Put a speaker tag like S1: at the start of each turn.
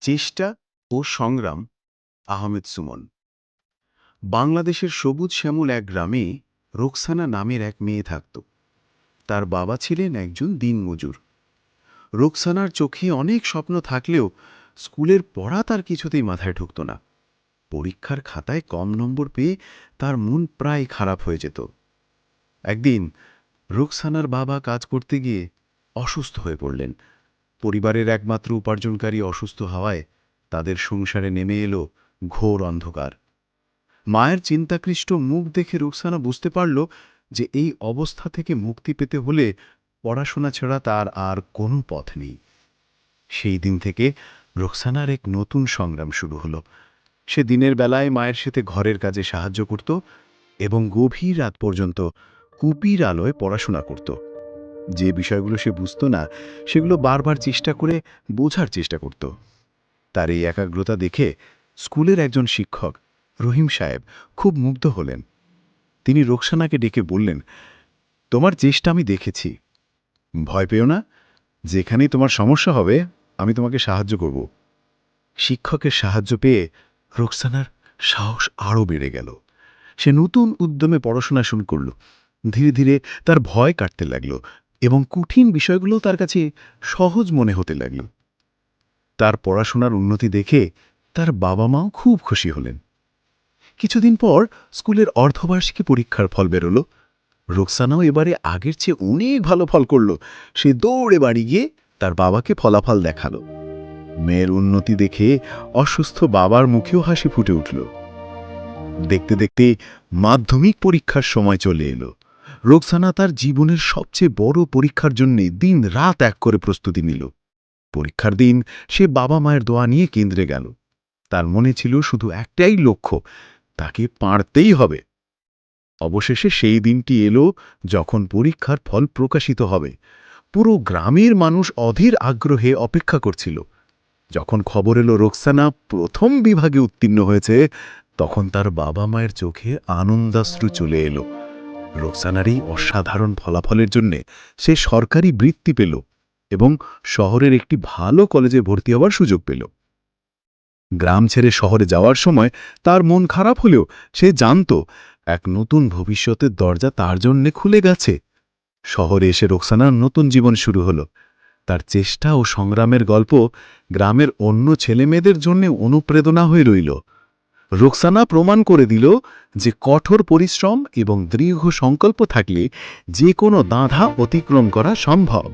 S1: চেষ্টা ও সংগ্রাম। আহমেদ সুমন। বাংলাদেশের সবুজ শ্যামল এক গ্রামে রোকসানা নামের এক মেয়ে থাকত। তার বাবা ছিলেন একজন দিনমজুর। রোকসানার চোখে অনেক স্বপ্ন থাকলেও স্কুলের পড়া তার কিছুতেই মাথায় ঢুকত না। পরীক্ষার খাতায় কম নম্বর পেয়ে তার মন প্রায় খারাপ হয়ে যেত। একদিন রোকসানার বাবা কাজ করতে গিয়ে অসুস্থ হয়ে পড়লেন। পরিবারের একমাত্র উপার্জনকারী অসুস্থ হওয়ায় তাদের সংসারে নেমে এলো ঘোর অন্ধকার। মায়ের চিন্তাক্লিষ্ট মুখ দেখে রুকসানা বুঝতে পারল যে এই অবস্থা থেকে মুক্তি পেতে হলে পড়াশোনা ছাড়া তার আর কোনো পথ নেই। সেই দিন থেকে রুকসানার এক নতুন সংগ্রাম শুরু হলো। সে দিনের বেলায় মায়ের সাথে ঘরের কাজে সাহায্য করত এবং গভীর রাত পর্যন্ত কুপির আলোয় পড়াশোনা করত। যে বিষয়গুলো সে বুঝত না সেগুলো বারবার চেষ্টা করে বোঝার চেষ্টা করত। তার এই একাগ্রতা দেখে স্কুলের একজন শিক্ষক রহিম সাহেব খুব মুগ্ধ হলেন। তিনি রোকসানাকে ডেকে বললেন, তোমার চেষ্টা আমি দেখেছি, ভয় পেও না, যেখানেই তোমার সমস্যা হবে আমি তোমাকে সাহায্য করব। শিক্ষকের সাহায্য পেয়ে রোকসানার সাহস আরও বেড়ে গেল। সে নতুন উদ্যমে পড়াশোনা শুরু করল। ধীরে ধীরে তার ভয় কাটতে লাগল এবং কঠিন বিষয়গুলো তার কাছে সহজ মনে হতে লাগল। তার পড়াশোনার উন্নতি দেখে তার বাবা মাও খুব খুশি হলেন। কিছুদিন পর স্কুলের অর্ধবার্ষিকী পরীক্ষার ফল বেরোল। রোকসানাও এবারে আগের চেয়ে অনেক ভালো ফল করল। সে দৌড়ে বাড়ি গিয়ে তার বাবাকে ফলাফল দেখালো। মেয়ের উন্নতি দেখে অসুস্থ বাবার মুখেও হাসি ফুটে উঠল। দেখতে দেখতে মাধ্যমিক পরীক্ষার সময় চলে এলো। রোকসানা তার জীবনের সবচেয়ে বড় পরীক্ষার জন্য দিন রাত এক করে প্রস্তুতি নিল। পরীক্ষার দিন সে বাবা মায়ের দোয়া নিয়ে কেন্দ্রে গেল। তার মনে ছিল শুধু একটাই লক্ষ্য, তাকে পারতেই হবে। অবশেষে সেই দিনটি এলো যখন পরীক্ষার ফল প্রকাশিত হবে। পুরো গ্রামের মানুষ অধীর আগ্রহে অপেক্ষা করছিল। যখন খবর এলো রোকসানা প্রথম বিভাগে উত্তীর্ণ হয়েছে, তখন তার বাবা মায়ের চোখে আনন্দাশ্রু চলে এলো। রোকসানার এই অসাধারণ ফলাফলের জন্যে সে সরকারি বৃত্তি পেল এবং শহরের একটি ভালো কলেজে ভর্তি হওয়ার সুযোগ পেল। গ্রাম ছেড়ে শহরে যাওয়ার সময় তার মন খারাপ হলেও সে জানত এক নতুন ভবিষ্যতের দরজা তার জন্য খুলে গেছে। শহরে এসে রোকসানার নতুন জীবন শুরু হলো। তার চেষ্টা ও সংগ্রামের গল্প গ্রামের অন্য ছেলেমেয়েদের জন্য অনুপ্রেরণা হয়ে রইল। রোকসানা প্রমাণ করে দিল যে কঠোর পরিশ্রম এবং দৃঢ় সংকল্প থাকলে যে কোনো বাধা অতিক্রম করা সম্ভব।